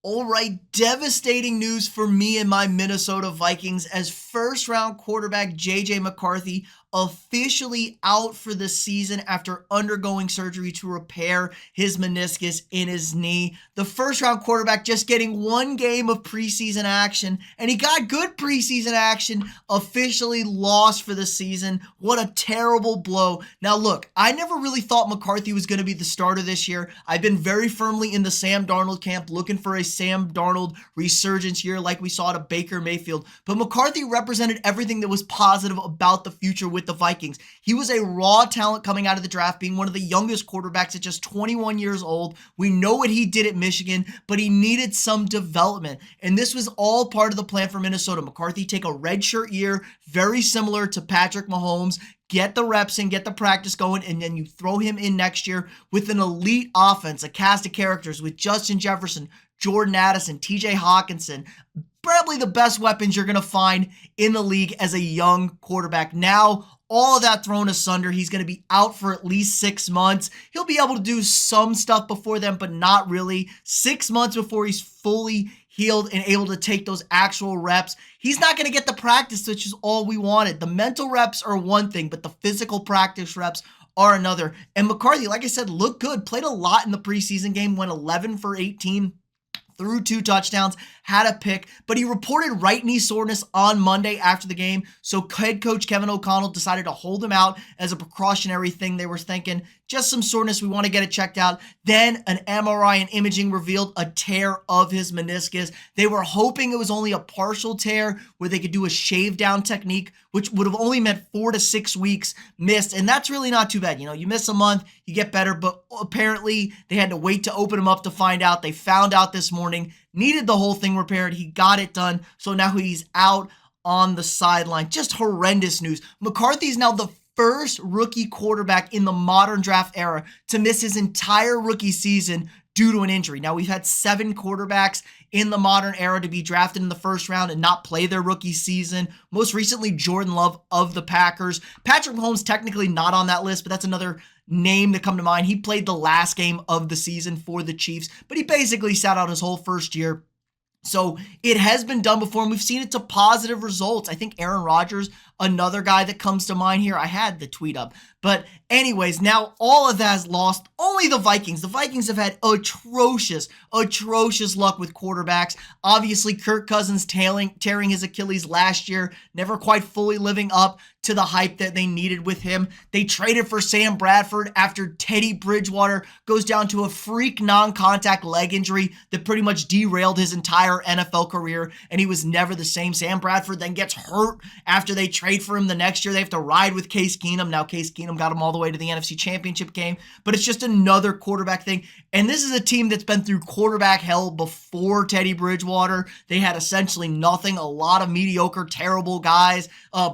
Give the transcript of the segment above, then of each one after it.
All right, devastating news for me and my Minnesota Vikings as first-round quarterback J.J. McCarthy officially out for the season after undergoing surgery to repair his meniscus in his knee. The first-round quarterback just getting one game of preseason action, and he got good preseason action, officially lost for the season. What a terrible blow. Now look, I never really thought McCarthy was going to be the starter this year. I've been very firmly in the Sam Darnold camp, looking for a Sam Darnold resurgence year like we saw at Baker Mayfield. But McCarthy represented everything that was positive about the future with the Vikings. He was a raw talent coming out of the draft, being one of the youngest quarterbacks at just 21 years old. We know what he did at Michigan, but he needed some development. And this was all part of the plan for Minnesota. McCarthy take a redshirt year, very similar to Patrick Mahomes, get the reps in, get the practice going, and then you throw him in next year with an elite offense, a cast of characters with Justin Jefferson, Jordan Addison, TJ Hawkinson, probably the best weapons you're going to find in the league as a young quarterback. Now, all of that thrown asunder, he's going to be out for at least 6 months. He'll be able to do some stuff before then, but not really. 6 months before he's fully healed and able to take those actual reps. He's not going to get the practice, which is all we wanted. The mental reps are one thing, but the physical practice reps are another. And McCarthy, like I said, looked good. Played a lot in the preseason game, went 11 for 18. Threw 2 touchdowns, had a pick, but he reported right knee soreness on Monday after the game, so head coach Kevin O'Connell decided to hold him out as a precautionary thing. They were thinking, just some soreness, we want to get it checked out. Then an MRI and imaging revealed a tear of his meniscus. They were hoping it was only a partial tear where they could do a shave down technique, which would have only meant 4 to 6 weeks missed, and that's really not too bad. You know, you miss a month, you get better, but apparently they had to wait to open him up to find out. They found out this morning, needed the whole thing repaired. He got it done, so now he's out on the sideline. Just horrendous news. McCarthy's now the first rookie quarterback in the modern draft era to miss his entire rookie season due to an injury. Now, we've had 7 quarterbacks in the modern era to be drafted in the first round and not play their rookie season. Most recently, Jordan Love of the Packers. Patrick Mahomes technically not on that list, but that's another name to come to mind. He played the last game of the season for the Chiefs, but he basically sat out his whole first year. So it has been done before, and we've seen it to positive results. I think Aaron Rodgers, another guy that comes to mind here. I had the tweet up. But anyways, now all of that is lost. Only the Vikings. The Vikings have had atrocious luck with quarterbacks. Obviously, Kirk Cousins tearing his Achilles last year, never quite fully living up to the hype that they needed with him. They traded for Sam Bradford after Teddy Bridgewater goes down to a freak non-contact leg injury that pretty much derailed his entire NFL career, and he was never the same. Sam Bradford then gets hurt after they trade for him the next year. They have to ride with Case Keenum. Now, Case Keenum got him all the way to the NFC Championship game, but it's just another quarterback thing. And this is a team that's been through quarterback hell before Teddy Bridgewater. They had essentially nothing, a lot of mediocre, terrible guys.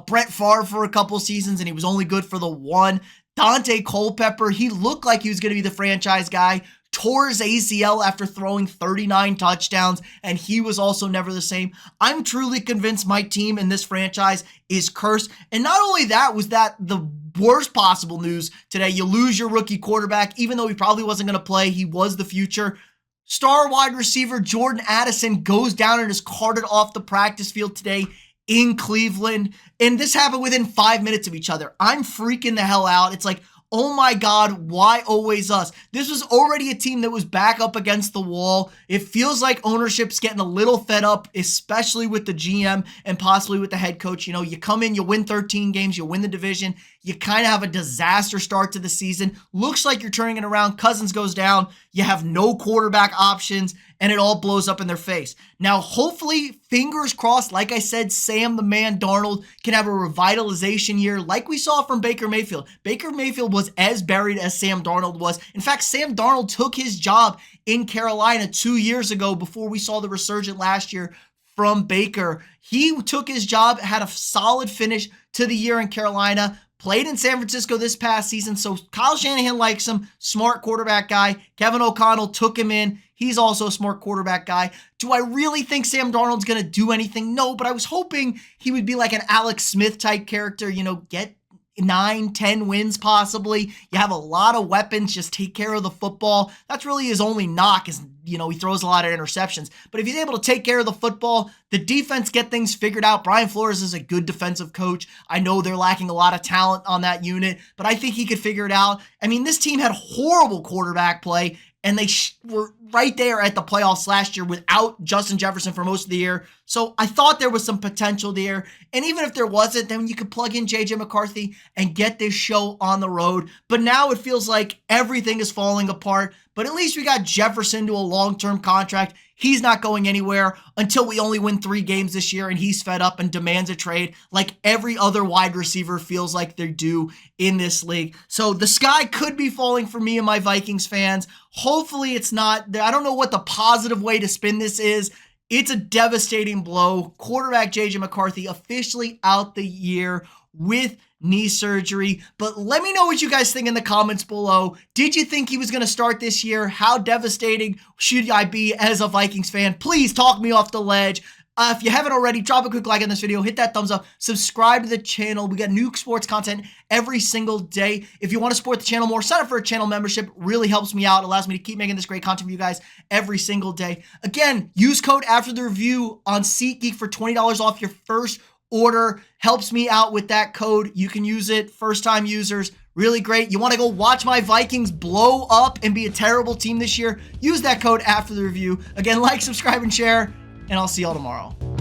Brett Favre for a couple seasons, and he was only good for the one. Dante Culpepper, he looked like he was going to be the franchise guy. Tore his ACL after throwing 39 touchdowns, and he was also never the same. I'm truly convinced my team and this franchise is cursed. And not only that, was that the worst possible news today. You lose your rookie quarterback, even though he probably wasn't going to play. He was the future. Star wide receiver Jordan Addison goes down and is carted off the practice field today in Cleveland. And this happened within 5 minutes of each other. I'm freaking the hell out. It's like, oh my God, why always us? This was already a team that was back up against the wall. It feels like ownership's getting a little fed up, especially with the GM and possibly with the head coach. You know, you come in, you win 13 games, you win the division, you kind of have a disaster start to the season. Looks like you're turning it around. Cousins goes down. You have no quarterback options, and it all blows up in their face. Now, hopefully, fingers crossed, like I said, Sam the Man Darnold can have a revitalization year like we saw from Baker Mayfield. Baker Mayfield was as buried as Sam Darnold was. In fact, Sam Darnold took his job in Carolina 2 years ago before we saw the resurgence last year from Baker. He took his job, had a solid finish to the year in Carolina, played in San Francisco this past season, so Kyle Shanahan likes him, smart quarterback guy. Kevin O'Connell took him in. He's also a smart quarterback guy. Do I really think Sam Darnold's going to do anything? No, but I was hoping he would be like an Alex Smith type character, you know, get 9, 10 wins possibly. You have a lot of weapons. Just take care of the football. That's really his only knock is, he throws a lot of interceptions. But if he's able to take care of the football, the defense get things figured out. Brian Flores is a good defensive coach. I know they're lacking a lot of talent on that unit, but I think he could figure it out. I mean, this team had horrible quarterback play, and they were right there at the playoffs last year without Justin Jefferson for most of the year. So I thought there was some potential there. And even if there wasn't, then you could plug in JJ McCarthy and get this show on the road. But now it feels like everything is falling apart. But at least we got Jefferson to a long-term contract. He's not going anywhere until we only win 3 games this year, and he's fed up and demands a trade like every other wide receiver feels like they do in this league. So the sky could be falling for me and my Vikings fans. Hopefully it's not. I don't know what the positive way to spin this is. It's a devastating blow. Quarterback JJ McCarthy officially out the year with knee surgery. But let me know what you guys think in the comments below. Did you think he was going to start this year? How devastating should I be as a Vikings fan? Please talk me off the ledge. If you haven't already, drop a quick like on this video, hit that thumbs up, subscribe to the channel. We got new sports content every single day. If you want to support the channel more, sign up for a channel membership. Really helps me out. Allows me to keep making this great content for you guys every single day. Again, use code afterthereview on SeatGeek for $20 off your first order. Helps me out with that code. You can use it. First time users, really great. You want to go watch my Vikings blow up and be a terrible team this year? Use that code afterthereview. Again, like, subscribe, and share. And I'll see y'all tomorrow.